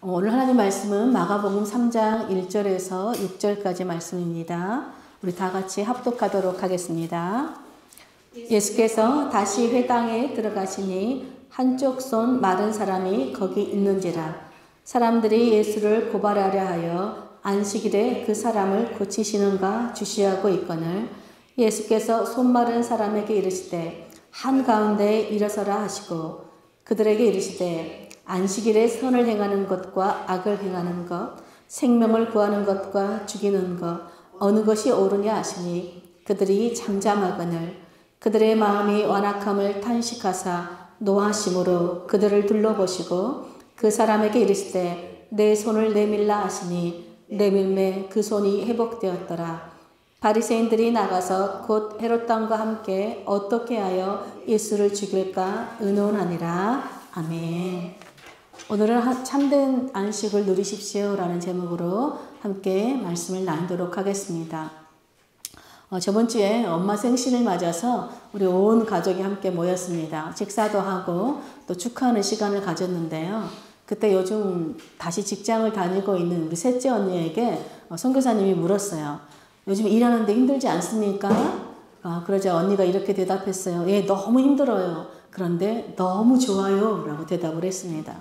오늘 하나님 말씀은 마가복음 3장 1절에서 6절까지 말씀입니다. 우리 다 같이 합독하도록 하겠습니다. 예수께서 다시 회당에 들어가시니 한쪽 손 마른 사람이 거기 있는지라. 사람들이 예수를 고발하려 하여 안식일에 그 사람을 고치시는가 주시하고 있거늘 예수께서 손 마른 사람에게 이르시되 한가운데 일어서라 하시고 그들에게 이르시되 안식일에 선을 행하는 것과 악을 행하는 것, 생명을 구하는 것과 죽이는 것, 어느 것이 옳으냐 하시니 그들이 잠잠하거늘 그들의 마음이 완악함을 탄식하사 노하심으로 그들을 둘러보시고 그 사람에게 이르시되 내 손을 내밀라 하시니 내밀매 그 손이 회복되었더라. 바리새인들이 나가서 곧 헤롯 왕과 함께 어떻게 하여 예수를 죽일까 의논하니라. 아멘. 오늘은 참된 안식을 누리십시오 라는 제목으로 함께 말씀을 나누도록 하겠습니다. 저번 주에 엄마 생신을 맞아서 우리 온 가족이 함께 모였습니다. 식사도 하고 또 축하하는 시간을 가졌는데요. 그때 요즘 다시 직장을 다니고 있는 우리 셋째 언니에게 선교사님이 물었어요. 요즘 일하는데 힘들지 않습니까? 그러자 언니가 이렇게 대답했어요. 예, 너무 힘들어요. 그런데 너무 좋아요 라고 대답을 했습니다.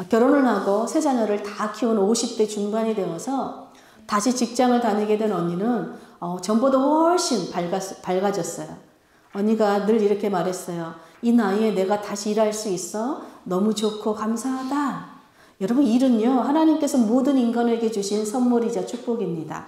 결혼을 하고 세 자녀를 다 키운 50대 중반이 되어서 다시 직장을 다니게 된 언니는 전보다 훨씬 밝아졌어요. 언니가 늘 이렇게 말했어요. 이 나이에 내가 다시 일할 수 있어? 너무 좋고 감사하다. 여러분, 일은요, 하나님께서 모든 인간에게 주신 선물이자 축복입니다.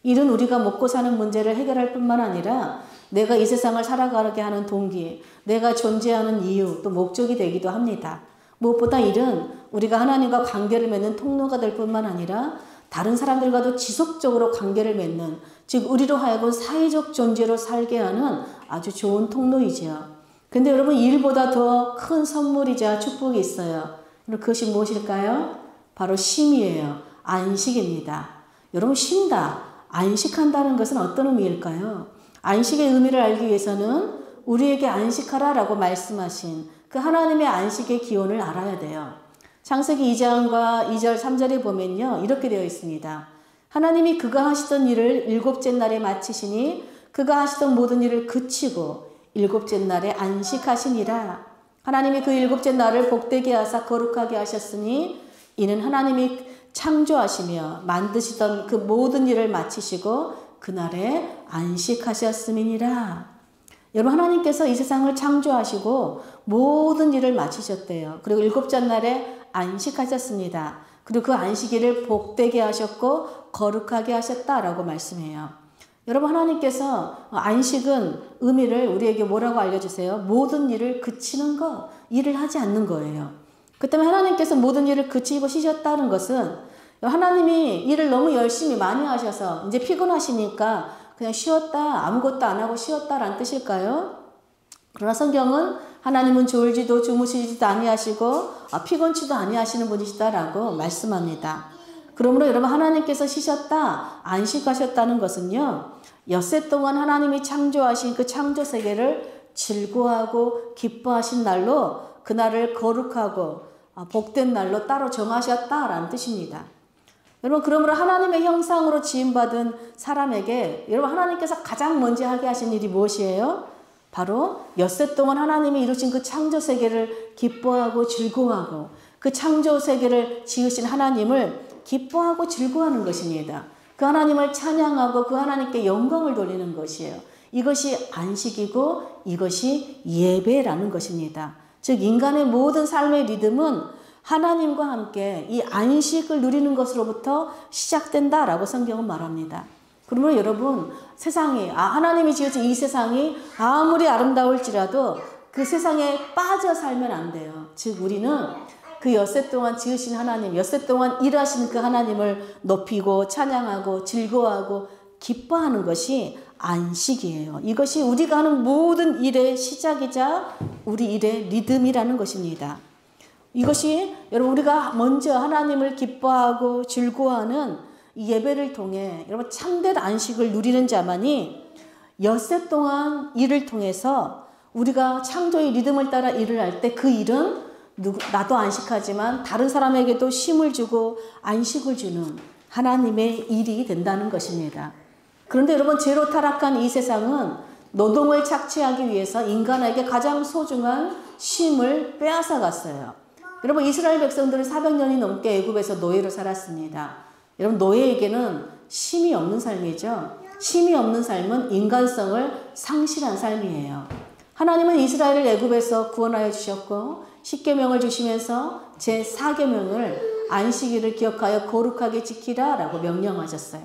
일은 우리가 먹고 사는 문제를 해결할 뿐만 아니라 내가 이 세상을 살아가게 하는 동기, 내가 존재하는 이유, 또 목적이 되기도 합니다. 무엇보다 일은 우리가 하나님과 관계를 맺는 통로가 될 뿐만 아니라 다른 사람들과도 지속적으로 관계를 맺는, 즉 우리로 하여금 사회적 존재로 살게 하는 아주 좋은 통로이지요. 근데 여러분, 일보다 더 큰 선물이자 축복이 있어요. 그것이 무엇일까요? 바로 쉼이에요. 안식입니다. 여러분, 쉰다, 안식한다는 것은 어떤 의미일까요? 안식의 의미를 알기 위해서는 우리에게 안식하라 라고 말씀하신 그 하나님의 안식의 기원을 알아야 돼요. 창세기 2장과 2절 3절에 보면요, 이렇게 되어 있습니다. 하나님이 그가 하시던 일을 일곱째 날에 마치시니 그가 하시던 모든 일을 그치고 일곱째 날에 안식하시니라. 하나님이 그 일곱째 날을 복되게 하사 거룩하게 하셨으니 이는 하나님이 창조하시며 만드시던 그 모든 일을 마치시고 그날에 안식하셨음이니라. 여러분, 하나님께서 이 세상을 창조하시고 모든 일을 마치셨대요. 그리고 일곱째 날에 안식하셨습니다. 그리고 그 안식일을 복되게 하셨고 거룩하게 하셨다라고 말씀해요. 여러분, 하나님께서 안식은 의미를 우리에게 뭐라고 알려주세요? 모든 일을 그치는 것, 일을 하지 않는 거예요. 그 때문에 하나님께서 모든 일을 그치고 쉬셨다는 것은 하나님이 일을 너무 열심히 많이 하셔서 이제 피곤하시니까 그냥 쉬었다, 아무것도 안 하고 쉬었다라는 뜻일까요? 그러나 성경은 하나님은 졸지도 주무시지도 아니하시고 피곤치도 아니하시는 분이시다라고 말씀합니다. 그러므로 여러분, 하나님께서 쉬셨다, 안식하셨다는 것은요, 엿새 동안 하나님이 창조하신 그 창조 세계를 즐거워하고 기뻐하신 날로 그날을 거룩하고 복된 날로 따로 정하셨다라는 뜻입니다. 여러분, 그러므로 하나님의 형상으로 지음받은 사람에게 여러분, 하나님께서 가장 먼저 하게 하신 일이 무엇이에요? 바로 엿새 동안 하나님이 이루신 그 창조 세계를 기뻐하고 즐거워하고 그 창조 세계를 지으신 하나님을 기뻐하고 즐거워하는 것입니다. 그 하나님을 찬양하고 그 하나님께 영광을 돌리는 것이에요. 이것이 안식이고 이것이 예배라는 것입니다. 즉, 인간의 모든 삶의 리듬은 하나님과 함께 이 안식을 누리는 것으로부터 시작된다라고 성경은 말합니다. 그러면 여러분, 세상이, 하나님이 지으신 이 세상이 아무리 아름다울지라도 그 세상에 빠져 살면 안 돼요. 즉, 우리는 그 엿새 동안 지으신 하나님, 엿새 동안 일하신 그 하나님을 높이고 찬양하고 즐거워하고 기뻐하는 것이 안식이에요. 이것이 우리가 하는 모든 일의 시작이자 우리 일의 리듬이라는 것입니다. 이것이 여러분, 우리가 먼저 하나님을 기뻐하고 즐거워하는 이 예배를 통해 여러분, 참된 안식을 누리는 자만이 엿새 동안 일을 통해서 우리가 창조의 리듬을 따라 일을 할 때 그 일은 나도 안식하지만 다른 사람에게도 쉼을 주고 안식을 주는 하나님의 일이 된다는 것입니다. 그런데 여러분, 죄로 타락한 이 세상은 노동을 착취하기 위해서 인간에게 가장 소중한 쉼을 빼앗아 갔어요. 여러분, 이스라엘 백성들은 400년이 넘게 애굽에서 노예로 살았습니다. 여러분, 노예에게는 쉼이 없는 삶이죠. 쉼이 없는 삶은 인간성을 상실한 삶이에요. 하나님은 이스라엘을 애굽에서 구원하여 주셨고 10계명을 주시면서 제4계명을 안식일을 기억하여 거룩하게 지키라 라고 명령하셨어요.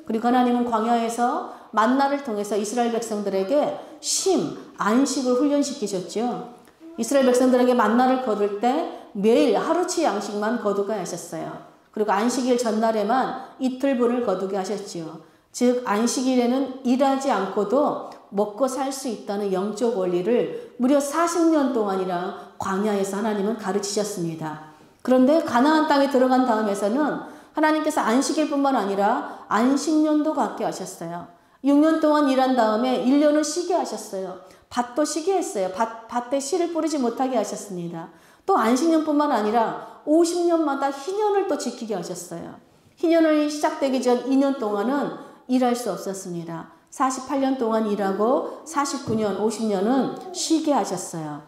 그리고 하나님은 광야에서 만나를 통해서 이스라엘 백성들에게 쉼, 안식을 훈련시키셨죠. 이스라엘 백성들에게 만나를 거둘 때 매일 하루치 양식만 거두게 하셨어요. 그리고 안식일 전날에만 이틀분을 거두게 하셨지요. 즉 안식일에는 일하지 않고도 먹고 살 수 있다는 영적 원리를 무려 40년 동안이나 광야에서 하나님은 가르치셨습니다. 그런데 가나안 땅에 들어간 다음에서는 하나님께서 안식일뿐만 아니라 안식년도 갖게 하셨어요. 6년 동안 일한 다음에 1년을 쉬게 하셨어요. 밭도 쉬게 했어요. 밭에 씨를 뿌리지 못하게 하셨습니다. 또 안식년뿐만 아니라 50년마다 희년을 또 지키게 하셨어요. 희년이 시작되기 전 2년 동안은 일할 수 없었습니다. 48년 동안 일하고 49년, 50년은 쉬게 하셨어요.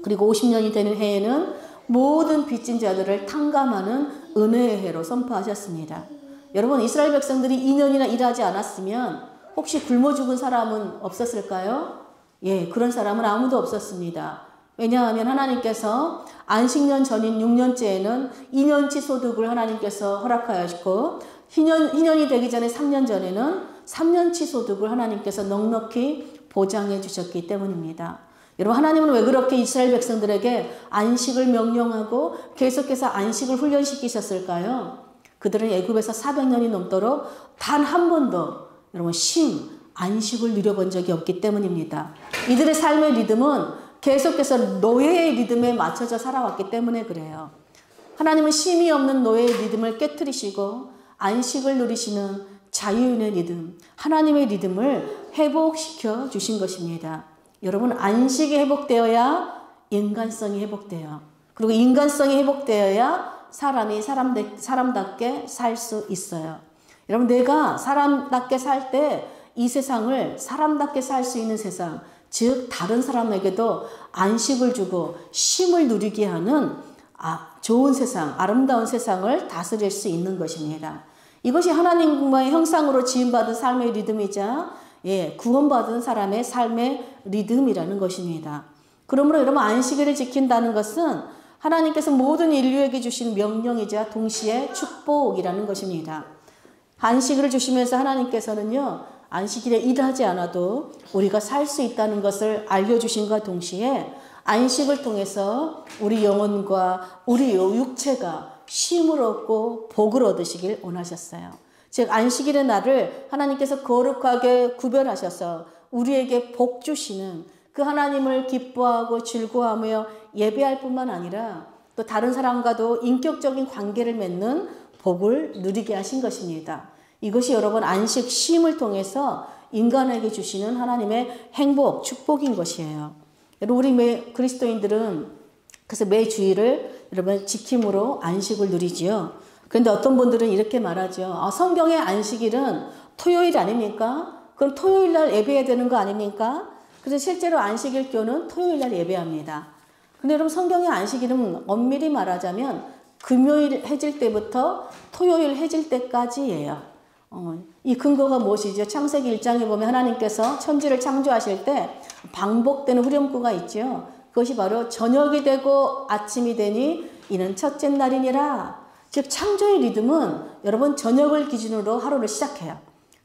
그리고 50년이 되는 해에는 모든 빚진 자들을 탕감하는 은혜의 해로 선포하셨습니다. 여러분, 이스라엘 백성들이 2년이나 일하지 않았으면 혹시 굶어 죽은 사람은 없었을까요? 예, 그런 사람은 아무도 없었습니다. 왜냐하면 하나님께서 안식년 전인 6년째에는 2년치 소득을 하나님께서 허락하였고 희년이 되기 전에 3년 전에는 3년치 소득을 하나님께서 넉넉히 보장해 주셨기 때문입니다. 여러분, 하나님은 왜 그렇게 이스라엘 백성들에게 안식을 명령하고 계속해서 안식을 훈련시키셨을까요? 그들은 애굽에서 400년이 넘도록 단 한 번도 여러분 쉼, 안식을 누려본 적이 없기 때문입니다. 이들의 삶의 리듬은 계속해서 노예의 리듬에 맞춰져 살아왔기 때문에 그래요. 하나님은 쉼이 없는 노예의 리듬을 깨트리시고 안식을 누리시는 자유인의 리듬, 하나님의 리듬을 회복시켜 주신 것입니다. 여러분, 안식이 회복되어야 인간성이 회복돼요. 그리고 인간성이 회복되어야 사람이 사람답게 살 수 있어요. 여러분, 내가 사람답게 살 때 이 세상을 사람답게 살 수 있는 세상, 즉 다른 사람에게도 안식을 주고 쉼을 누리게 하는 좋은 세상, 아름다운 세상을 다스릴 수 있는 것입니다. 이것이 하나님과의 형상으로 지음받은 삶의 리듬이자 구원받은 사람의 삶의 리듬이라는 것입니다. 그러므로 여러분, 안식일을 지킨다는 것은 하나님께서 모든 인류에게 주신 명령이자 동시에 축복이라는 것입니다. 안식일을 주시면서 하나님께서는요, 안식일에 일하지 않아도 우리가 살 수 있다는 것을 알려주신과 동시에 안식을 통해서 우리 영혼과 우리 육체가 쉼을 얻고 복을 얻으시길 원하셨어요. 즉 안식일의 날을 하나님께서 거룩하게 구별하셔서 우리에게 복 주시는 그 하나님을 기뻐하고 즐거워하며 예배할 뿐만 아니라 또 다른 사람과도 인격적인 관계를 맺는 복을 누리게 하신 것입니다. 이것이 여러분 안식 쉼을 통해서 인간에게 주시는 하나님의 행복, 축복인 것이에요. 여러분, 우리 그리스도인들은 그래서 매 주일을 여러분 지킴으로 안식을 누리지요. 그런데 어떤 분들은 이렇게 말하죠. 성경의 안식일은 토요일 아닙니까? 그럼 토요일 날 예배해야 되는 거 아닙니까? 그래서 실제로 안식일 교는 토요일 날 예배합니다. 근데 여러분, 성경의 안식일은 엄밀히 말하자면 금요일 해질 때부터 토요일 해질 때까지예요. 이 근거가 무엇이죠? 창세기 1장에 보면 하나님께서 천지를 창조하실 때 반복되는 후렴구가 있죠. 그것이 바로 저녁이 되고 아침이 되니 이는 첫째 날이니라. 즉 창조의 리듬은 여러분 저녁을 기준으로 하루를 시작해요.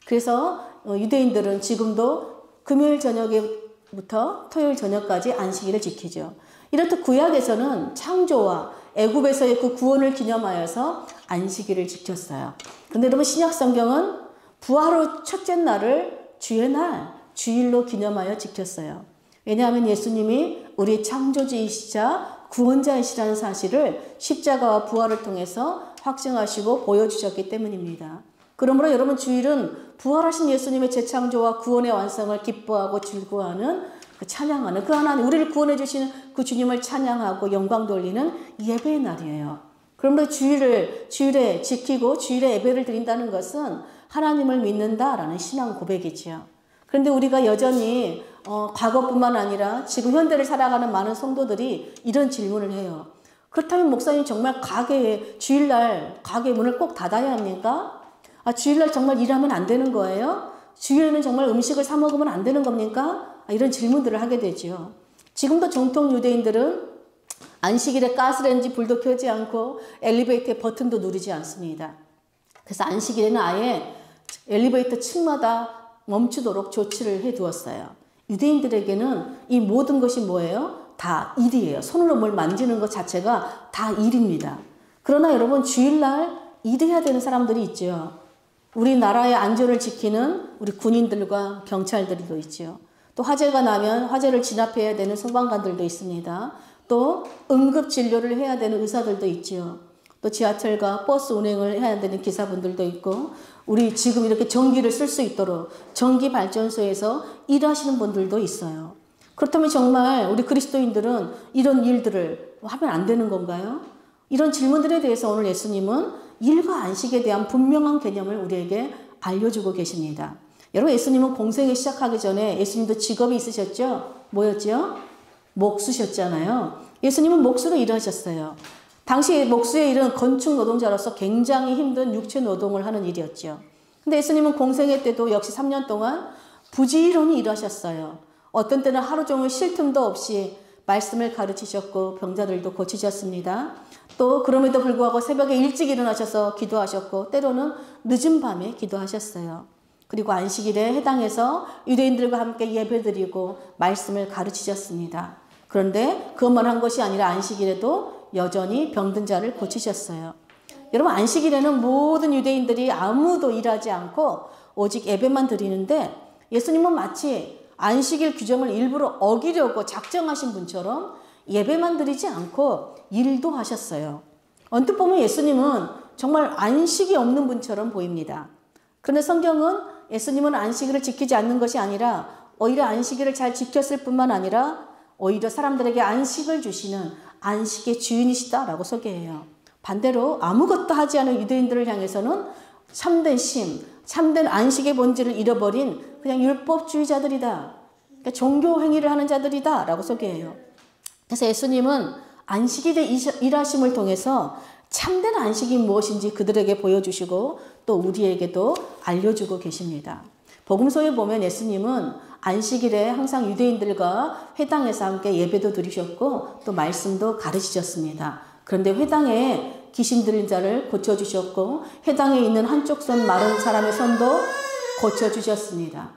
그래서 유대인들은 지금도 금요일 저녁부터 토요일 저녁까지 안식일을 지키죠. 이렇듯 구약에서는 창조와 애굽에서의 그 구원을 기념하여서 안식일을 지켰어요. 근데 여러분, 신약 성경은 부활 후 첫째 날을 주의 날, 주일로 기념하여 지켰어요. 왜냐하면 예수님이 우리 창조주이시자 구원자이시라는 사실을 십자가와 부활을 통해서 확증하시고 보여주셨기 때문입니다. 그러므로 여러분, 주일은 부활하신 예수님의 재창조와 구원의 완성을 기뻐하고 즐거워하는 그 찬양하는 그 하나님, 우리를 구원해 주시는 그 주님을 찬양하고 영광 돌리는 예배의 날이에요. 그러므로 주일에 지키고 주일에 예배를 드린다는 것은 하나님을 믿는다라는 신앙 고백이지요. 그런데 우리가 여전히 과거뿐만 아니라 지금 현대를 살아가는 많은 성도들이 이런 질문을 해요. 그렇다면 목사님 정말 주일날 가게 문을 꼭 닫아야 합니까? 주일날 정말 일하면 안 되는 거예요? 주일에는 정말 음식을 사 먹으면 안 되는 겁니까? 이런 질문들을 하게 되죠. 지금도 정통 유대인들은 안식일에 가스레인지 불도 켜지 않고 엘리베이터의 버튼도 누르지 않습니다. 그래서 안식일에는 아예 엘리베이터 층마다 멈추도록 조치를 해두었어요. 유대인들에게는 이 모든 것이 뭐예요? 다 일이에요. 손으로 뭘 만지는 것 자체가 다 일입니다. 그러나 여러분 주일날 일해야 되는 사람들이 있죠. 우리나라의 안전을 지키는 우리 군인들과 경찰들도 있죠. 또 화재가 나면 화재를 진압해야 되는 소방관들도 있습니다. 또 응급진료를 해야 되는 의사들도 있죠. 또 지하철과 버스 운행을 해야 되는 기사분들도 있고 우리 지금 이렇게 전기를 쓸 수 있도록 전기발전소에서 일하시는 분들도 있어요. 그렇다면 정말 우리 그리스도인들은 이런 일들을 하면 안 되는 건가요? 이런 질문들에 대해서 오늘 예수님은 일과 안식에 대한 분명한 개념을 우리에게 알려주고 계십니다. 여러분 예수님은 공생에 시작하기 전에 예수님도 직업이 있으셨죠? 뭐였죠? 목수셨잖아요. 예수님은 목수로 일하셨어요. 당시 목수의 일은 건축 노동자로서 굉장히 힘든 육체 노동을 하는 일이었죠. 근데 예수님은 공생애 때도 역시 3년 동안 부지런히 일하셨어요. 어떤 때는 하루 종일 쉴 틈도 없이 말씀을 가르치셨고 병자들도 고치셨습니다. 또 그럼에도 불구하고 새벽에 일찍 일어나셔서 기도하셨고 때로는 늦은 밤에 기도하셨어요. 그리고 안식일에 해당해서 유대인들과 함께 예배드리고 말씀을 가르치셨습니다. 그런데 그것만 한 것이 아니라 안식일에도 여전히 병든 자를 고치셨어요. 여러분 안식일에는 모든 유대인들이 아무도 일하지 않고 오직 예배만 드리는데 예수님은 마치 안식일 규정을 일부러 어기려고 작정하신 분처럼 예배만 드리지 않고 일도 하셨어요. 언뜻 보면 예수님은 정말 안식이 없는 분처럼 보입니다. 그런데 성경은 예수님은 안식일을 지키지 않는 것이 아니라 오히려 안식일을 잘 지켰을 뿐만 아니라 오히려 사람들에게 안식을 주시는 안식의 주인이시다라고 소개해요. 반대로 아무것도 하지 않은 유대인들을 향해서는 참된 심, 참된 안식의 본질을 잃어버린 그냥 율법주의자들이다. 그러니까 종교 행위를 하는 자들이다 라고 소개해요. 그래서 예수님은 안식일의 일하심을 통해서 참된 안식이 무엇인지 그들에게 보여주시고 또 우리에게도 알려주고 계십니다. 복음서에 보면 예수님은 안식일에 항상 유대인들과 회당에서 함께 예배도 드리셨고 또 말씀도 가르치셨습니다. 그런데 회당에 귀신 들린 자를 고쳐주셨고 회당에 있는 한쪽 손 마른 사람의 손도 고쳐주셨습니다.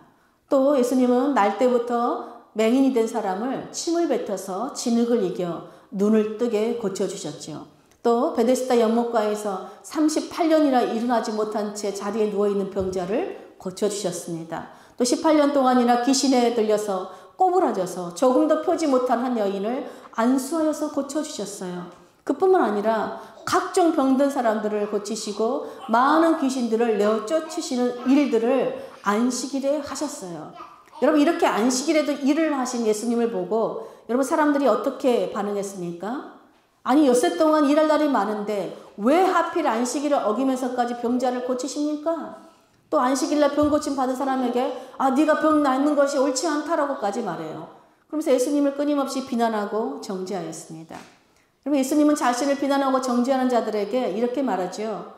또 예수님은 날 때부터 맹인이 된 사람을 침을 뱉어서 진흙을 이겨 눈을 뜨게 고쳐주셨죠. 또 베데스다 연못가에서 38년이나 일어나지 못한 채 자리에 누워있는 병자를 고쳐주셨습니다. 또 18년 동안이나 귀신에 들려서 꼬부라져서 조금도 펴지 못한 한 여인을 안수하여서 고쳐주셨어요. 그뿐만 아니라 각종 병든 사람들을 고치시고 많은 귀신들을 내어 쫓으시는 일들을 안식일에 하셨어요. 여러분 이렇게 안식일에도 일을 하신 예수님을 보고 여러분 사람들이 어떻게 반응했습니까? 아니 엿새 동안 일할 날이 많은데 왜 하필 안식일을 어기면서까지 병자를 고치십니까? 또 안식일날 병 고침 받은 사람에게 네가 병 낫는 것이 옳지 않다라고까지 말해요. 그러면서 예수님을 끊임없이 비난하고 정죄하였습니다. 여러분 예수님은 자신을 비난하고 정죄하는 자들에게 이렇게 말하죠.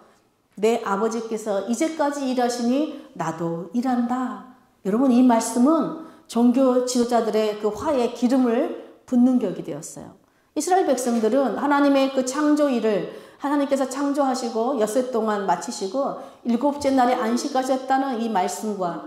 내 아버지께서 이제까지 일하시니 나도 일한다. 여러분 이 말씀은 종교 지도자들의 그 화에 기름을 붓는 격이 되었어요. 이스라엘 백성들은 하나님의 그 창조 일을 하나님께서 창조하시고 엿새 동안 마치시고 일곱째 날에 안식하셨다는 이 말씀과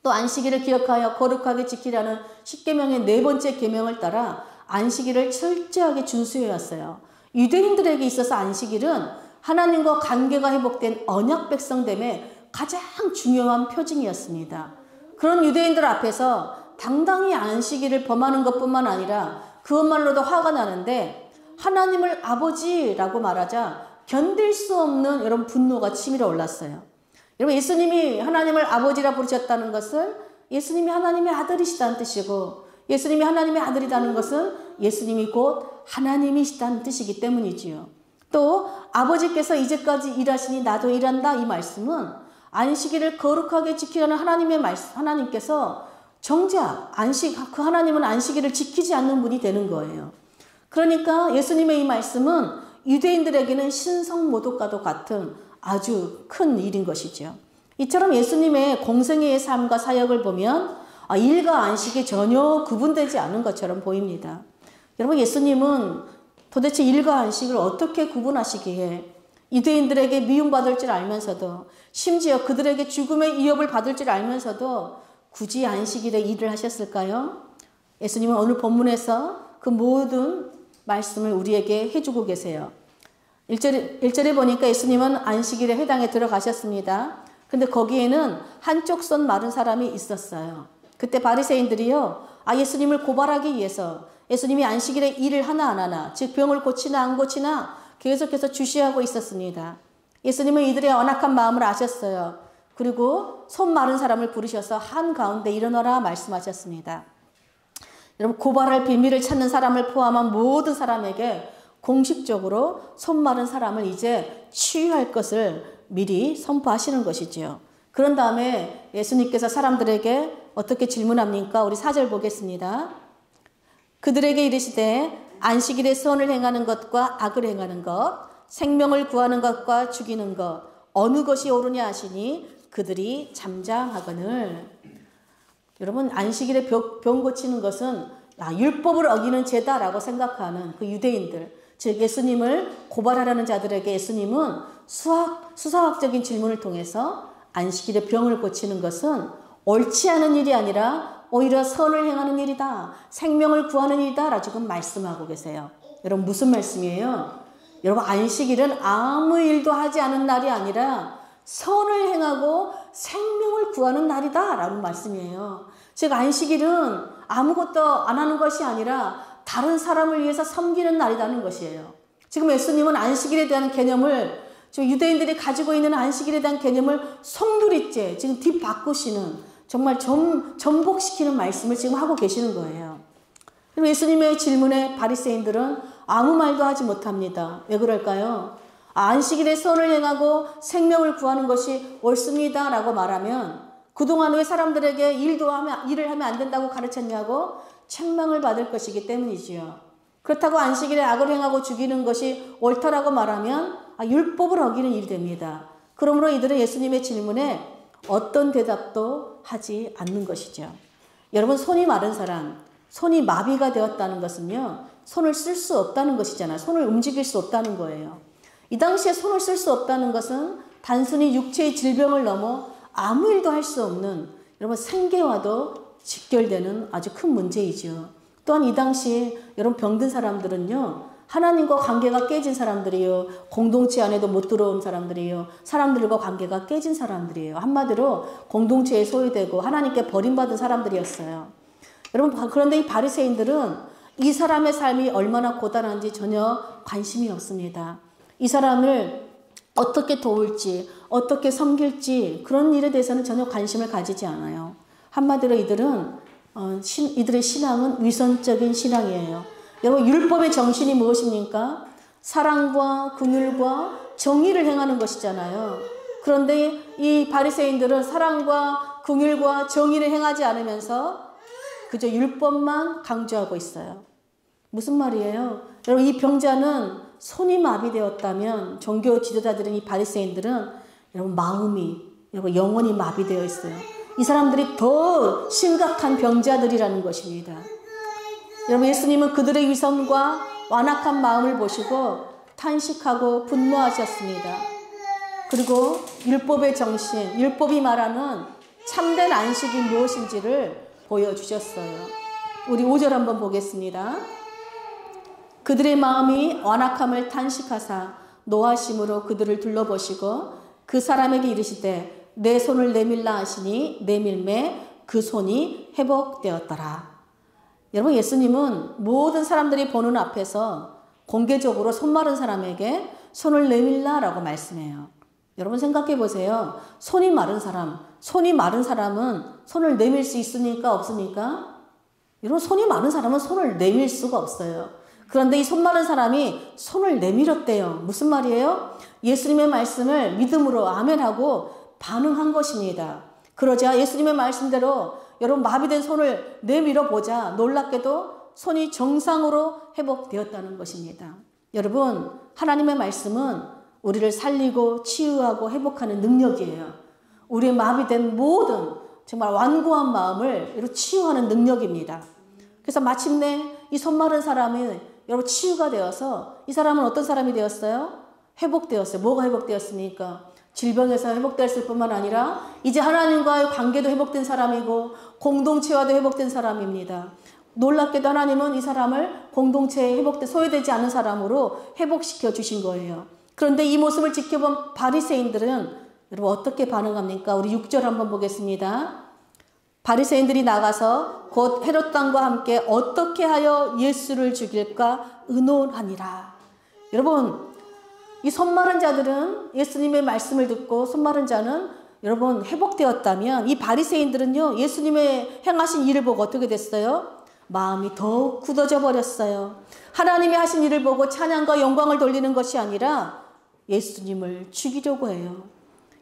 또 안식일을 기억하여 거룩하게 지키라는 십계명의 네 번째 계명을 따라 안식일을 철저하게 준수해 왔어요. 유대인들에게 있어서 안식일은 하나님과 관계가 회복된 언약 백성됨의 가장 중요한 표징이었습니다. 그런 유대인들 앞에서 당당히 안식일을 범하는 것뿐만 아니라 그것만으로도 화가 나는데 하나님을 아버지라고 말하자 견딜 수 없는 여러분 분노가 치밀어 올랐어요. 여러분 예수님이 하나님을 아버지라 부르셨다는 것은 예수님이 하나님의 아들이시다는 뜻이고 예수님이 하나님의 아들이라는 것은 예수님이 곧 하나님이시다는 뜻이기 때문이지요. 또 아버지께서 이제까지 일하시니 나도 일한다, 이 말씀은 안식일을 거룩하게 지키라는 하나님의 말씀, 하나님께서 정작 그 하나님은 안식일을 지키지 않는 분이 되는 거예요. 그러니까 예수님의 이 말씀은 유대인들에게는 신성모독과도 같은 아주 큰 일인 것이죠. 이처럼 예수님의 공생애의 삶과 사역을 보면 일과 안식이 전혀 구분되지 않은 것처럼 보입니다. 여러분, 예수님은 도대체 일과 안식을 어떻게 구분하시기에 유대인들에게 미움받을 줄 알면서도, 심지어 그들에게 죽음의 위협을 받을 줄 알면서도 굳이 안식일에 일을 하셨을까요? 예수님은 오늘 본문에서 그 모든 말씀을 우리에게 해주고 계세요. 1절에 보니까 예수님은 안식일에 회당에 들어가셨습니다. 근데 거기에는 한쪽 손 마른 사람이 있었어요. 그때 바리새인들이요, 예수님을 고발하기 위해서 예수님이 안식일에 일을 하나 안 하나, 즉 병을 고치나 안 고치나 계속해서 주시하고 있었습니다. 예수님은 이들의 언악한 마음을 아셨어요. 그리고 손 마른 사람을 부르셔서 한가운데 일어나라 말씀하셨습니다. 여러분, 고발할 빌미를 찾는 사람을 포함한 모든 사람에게 공식적으로 손 마른 사람을 이제 치유할 것을 미리 선포하시는 것이지요. 그런 다음에 예수님께서 사람들에게 어떻게 질문합니까? 우리 4절 보겠습니다. 그들에게 이르시되 안식일에 선을 행하는 것과 악을 행하는 것, 생명을 구하는 것과 죽이는 것, 어느 것이 옳으냐 하시니 그들이 잠잠하거늘. 여러분, 안식일에 병 고치는 것은 율법을 어기는 죄다라고 생각하는 그 유대인들, 즉 예수님을 고발하려는 자들에게 예수님은 수사학적인 질문을 통해서 안식일에 병을 고치는 것은 옳지 않은 일이 아니라 오히려 선을 행하는 일이다, 생명을 구하는 일이다 라고 지금 말씀하고 계세요. 여러분, 무슨 말씀이에요? 여러분, 안식일은 아무 일도 하지 않은 날이 아니라 선을 행하고 생명을 구하는 날이다 라는 말씀이에요. 즉 안식일은 아무것도 안 하는 것이 아니라 다른 사람을 위해서 섬기는 날이라는 것이에요. 지금 예수님은 안식일에 대한 개념을, 유대인들이 가지고 있는 안식일에 대한 개념을 송두리째 지금 뒤바꾸시는, 정말 전복시키는 말씀을 지금 하고 계시는 거예요. 그럼 예수님의 질문에 바리새인들은 아무 말도 하지 못합니다. 왜 그럴까요? 안식일에 선을 행하고 생명을 구하는 것이 옳습니다 라고 말하면 그동안 왜 사람들에게 일을 하면 안 된다고 가르쳤냐고 책망을 받을 것이기 때문이지요. 그렇다고 안식일에 악을 행하고 죽이는 것이 옳다라고 말하면 율법을 어기는 일이 됩니다. 그러므로 이들은 예수님의 질문에 어떤 대답도 하지 않는 것이죠. 여러분, 손이 마른 사람, 손이 마비가 되었다는 것은요, 손을 쓸 수 없다는 것이잖아요. 손을 움직일 수 없다는 거예요. 이 당시에 손을 쓸 수 없다는 것은 단순히 육체의 질병을 넘어 아무 일도 할 수 없는, 여러분, 생계와도 직결되는 아주 큰 문제이죠. 또한 이 당시 여러분, 병든 사람들은요, 하나님과 관계가 깨진 사람들이요, 공동체 안에도 못 들어온 사람들이요, 사람들과 관계가 깨진 사람들이에요. 한마디로 공동체에 소외되고 하나님께 버림받은 사람들이었어요. 여러분, 그런데 이 바리새인들은 이 사람의 삶이 얼마나 고단한지 전혀 관심이 없습니다. 이 사람을 어떻게 도울지, 어떻게 섬길지 그런 일에 대해서는 전혀 관심을 가지지 않아요. 한마디로 이들의 신앙은 위선적인 신앙이에요. 여러분, 율법의 정신이 무엇입니까? 사랑과 긍휼과 정의를 행하는 것이잖아요. 그런데 이 바리새인들은 사랑과 긍휼과 정의를 행하지 않으면서 그저 율법만 강조하고 있어요. 무슨 말이에요? 여러분, 이 병자는 손이 마비되었다면 종교 지도자들은, 이 바리새인들은 여러분 여러분 영혼이 마비되어 있어요. 이 사람들이 더 심각한 병자들이라는 것입니다. 여러분, 예수님은 그들의 위선과 완악한 마음을 보시고 탄식하고 분노하셨습니다. 그리고 율법의 정신, 율법이 말하는 참된 안식이 무엇인지를 보여주셨어요. 우리 5절 한번 보겠습니다. 그들의 마음이 완악함을 탄식하사 노하심으로 그들을 둘러보시고 그 사람에게 이르시되 내 손을 내밀라 하시니 내밀매 그 손이 회복되었더라. 여러분, 예수님은 모든 사람들이 보는 앞에서 공개적으로 손 마른 사람에게 손을 내밀라 라고 말씀해요. 여러분, 생각해 보세요. 손이 마른 사람은 손을 내밀 수 있습니까? 없습니까? 여러분, 손이 많은 사람은 손을 내밀 수가 없어요. 그런데 이 손 많은 사람이 손을 내밀었대요. 무슨 말이에요? 예수님의 말씀을 믿음으로 아멘하고 반응한 것입니다. 그러자 예수님의 말씀대로 여러분 마비된 손을 내밀어 보자 놀랍게도 손이 정상으로 회복되었다는 것입니다. 여러분, 하나님의 말씀은 우리를 살리고 치유하고 회복하는 능력이에요. 우리의 마비된 모든 정말 완고한 마음을 이렇게 치유하는 능력입니다. 그래서 마침내 이 손 마른 사람이 여러분 치유가 되어서 이 사람은 어떤 사람이 되었어요? 회복되었어요. 뭐가 회복되었습니까? 질병에서 회복되었을 뿐만 아니라 이제 하나님과의 관계도 회복된 사람이고 공동체와도 회복된 사람입니다. 놀랍게도 하나님은 이 사람을 공동체에 소외되지 않은 사람으로 회복시켜 주신 거예요. 그런데 이 모습을 지켜본 바리새인들은 여러분 어떻게 반응합니까? 우리 6절 한번 보겠습니다. 바리새인들이 나가서 곧 헤롯 왕과 함께 어떻게 하여 예수를 죽일까 의논하니라. 여러분, 이 손 마른 자들은 예수님의 말씀을 듣고 손 마른 자는 여러분 회복되었다면 이 바리새인들은요 예수님의 행하신 일을 보고 어떻게 됐어요? 마음이 더욱 굳어져 버렸어요. 하나님이 하신 일을 보고 찬양과 영광을 돌리는 것이 아니라 예수님을 죽이려고 해요.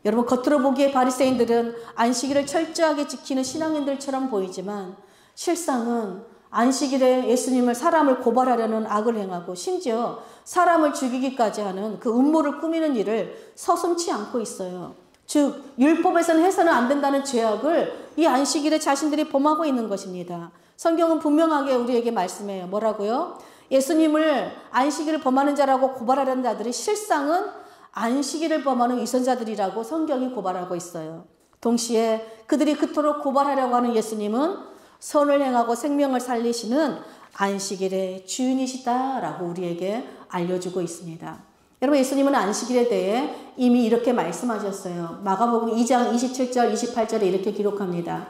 여러분, 겉으로 보기에 바리새인들은 안식일을 철저하게 지키는 신앙인들처럼 보이지만 실상은 안식일에 예수님을 사람을 고발하려는 악을 행하고 심지어 사람을 죽이기까지 하는 그 음모를 꾸미는 일을 서슴지 않고 있어요. 즉 율법에서는 해서는 안 된다는 죄악을 이 안식일에 자신들이 범하고 있는 것입니다. 성경은 분명하게 우리에게 말씀해요. 뭐라고요? 예수님을 안식일을 범하는 자라고 고발하려는 자들이 실상은 안식일을 범하는 위선자들이라고 성경이 고발하고 있어요. 동시에 그들이 그토록 고발하려고 하는 예수님은 선을 행하고 생명을 살리시는 안식일의 주인이시다라고 우리에게 알려주고 있습니다. 여러분, 예수님은 안식일에 대해 이미 이렇게 말씀하셨어요. 마가복음 2장 27절 28절에 이렇게 기록합니다.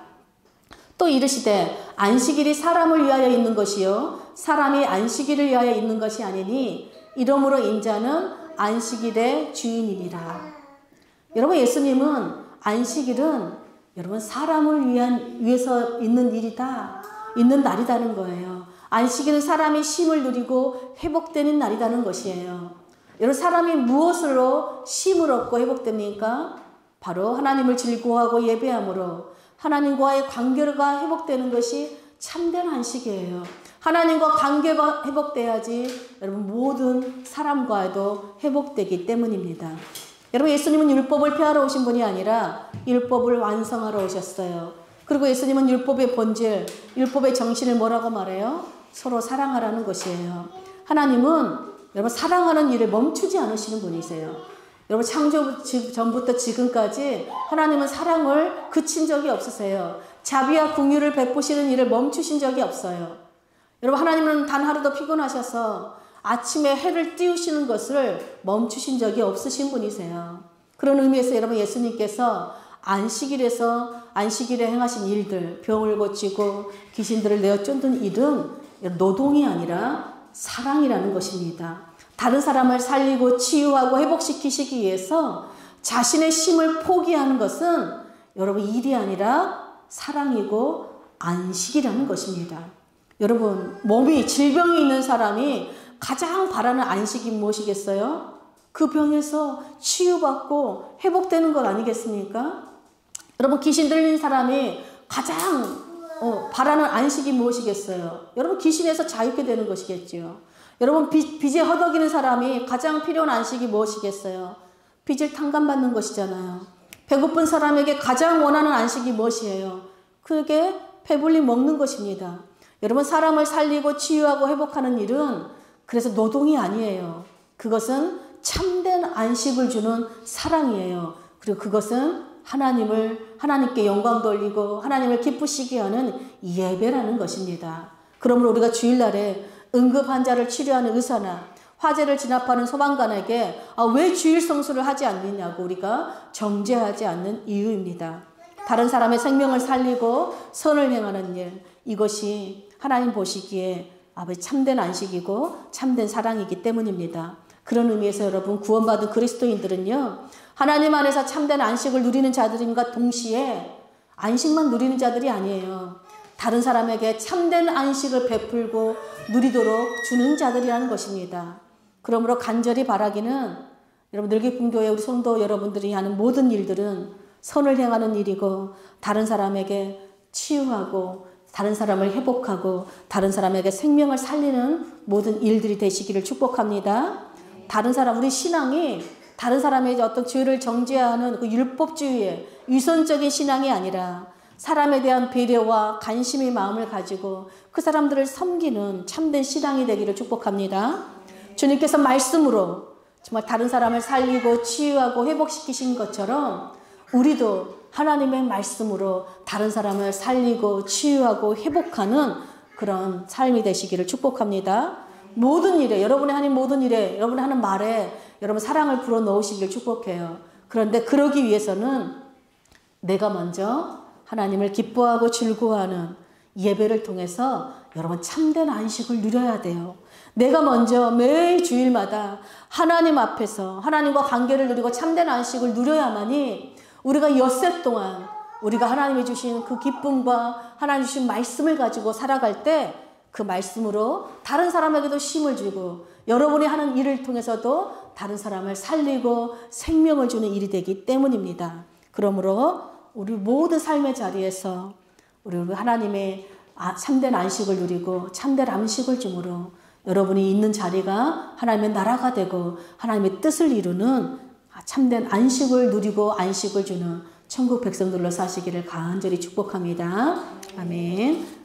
또 이르시되 안식일이 사람을 위하여 있는 것이요 사람이 안식일을 위하여 있는 것이 아니니 이러므로 인자는 안식일의 주인이니라. 여러분, 예수님은 안식일은 여러분 사람을 위해서 있는 일이다, 있는 날이다는 거예요. 안식일은 사람이 쉼을 누리고 회복되는 날이라는 것이에요. 여러분, 사람이 무엇으로 쉼을 얻고 회복됩니까? 바로 하나님을 즐거워하고 예배함으로 하나님과의 관계가 회복되는 것이 참된 안식이에요. 하나님과 관계가 회복돼야지 여러분 모든 사람과도 회복되기 때문입니다. 여러분, 예수님은 율법을 폐하러 오신 분이 아니라 율법을 완성하러 오셨어요. 그리고 예수님은 율법의 본질, 율법의 정신을 뭐라고 말해요? 서로 사랑하라는 것이에요. 하나님은 여러분 사랑하는 일을 멈추지 않으시는 분이세요. 여러분, 창조 전부터 지금까지 하나님은 사랑을 그친 적이 없으세요. 자비와 긍휼을 베푸시는 일을 멈추신 적이 없어요. 여러분, 하나님은 단 하루도 피곤하셔서 아침에 해를 띄우시는 것을 멈추신 적이 없으신 분이세요. 그런 의미에서 여러분, 예수님께서 안식일에 행하신 일들, 병을 고치고 귀신들을 내어 쫓는 일은 노동이 아니라 사랑이라는 것입니다. 다른 사람을 살리고 치유하고 회복시키시기 위해서 자신의 쉼을 포기하는 것은 여러분 일이 아니라 사랑이고 안식이라는 것입니다. 여러분, 몸이 질병이 있는 사람이 가장 바라는 안식이 무엇이겠어요? 그 병에서 치유받고 회복되는 것 아니겠습니까? 여러분, 귀신 들린 사람이 가장 바라는 안식이 무엇이겠어요? 여러분, 귀신에서 자유케 되는 것이겠죠. 여러분, 빚에 허덕이는 사람이 가장 필요한 안식이 무엇이겠어요? 빚을 탕감받는 것이잖아요. 배고픈 사람에게 가장 원하는 안식이 무엇이에요? 그게 배불리 먹는 것입니다. 여러분, 사람을 살리고 치유하고 회복하는 일은 그래서 노동이 아니에요. 그것은 참된 안식을 주는 사랑이에요. 그리고 그것은 하나님께 영광 돌리고 하나님을 기쁘시게 하는 예배라는 것입니다. 그러므로 우리가 주일날에 응급 환자를 치료하는 의사나 화재를 진압하는 소방관에게 왜 주일 성수를 하지 않느냐고 우리가 정죄하지 않는 이유입니다. 다른 사람의 생명을 살리고 선을 행하는 일, 이것이 하나님 보시기에 참된 안식이고 참된 사랑이기 때문입니다. 그런 의미에서 여러분, 구원받은 그리스도인들은요, 하나님 안에서 참된 안식을 누리는 자들인가 동시에 안식만 누리는 자들이 아니에요. 다른 사람에게 참된 안식을 베풀고 누리도록 주는 자들이라는 것입니다. 그러므로 간절히 바라기는 여러분 늘기품교회 우리 성도 여러분들이 하는 모든 일들은 선을 행하는 일이고 다른 사람에게 치유하고 다른 사람을 회복하고 다른 사람에게 생명을 살리는 모든 일들이 되시기를 축복합니다. 다른 사람 우리 신앙이 다른 사람의 어떤 죄를 정죄하는 그 율법주의의 위선적인 신앙이 아니라 사람에 대한 배려와 관심의 마음을 가지고 그 사람들을 섬기는 참된 신앙이 되기를 축복합니다. 주님께서 말씀으로 정말 다른 사람을 살리고 치유하고 회복시키신 것처럼 우리도 하나님의 말씀으로 다른 사람을 살리고 치유하고 회복하는 그런 삶이 되시기를 축복합니다. 모든 일에 여러분이 하는 모든 일에 여러분이 하는 말에 여러분 사랑을 불어넣으시기를 축복해요. 그런데 그러기 위해서는 내가 먼저 하나님을 기뻐하고 즐거워하는 예배를 통해서 여러분 참된 안식을 누려야 돼요. 내가 먼저 매일 주일마다 하나님 앞에서 하나님과 관계를 누리고 참된 안식을 누려야만이 우리가 엿새 동안 우리가 하나님이 주신 그 기쁨과 하나님 주신 말씀을 가지고 살아갈 때 그 말씀으로 다른 사람에게도 힘을 주고 여러분이 하는 일을 통해서도 다른 사람을 살리고 생명을 주는 일이 되기 때문입니다. 그러므로 우리 모든 삶의 자리에서 우리 하나님의 참된 안식을 누리고 참된 안식을 주므로 여러분이 있는 자리가 하나님의 나라가 되고 하나님의 뜻을 이루는 참된 안식을 누리고 안식을 주는 천국 백성들로 사시기를 간절히 축복합니다. 아멘.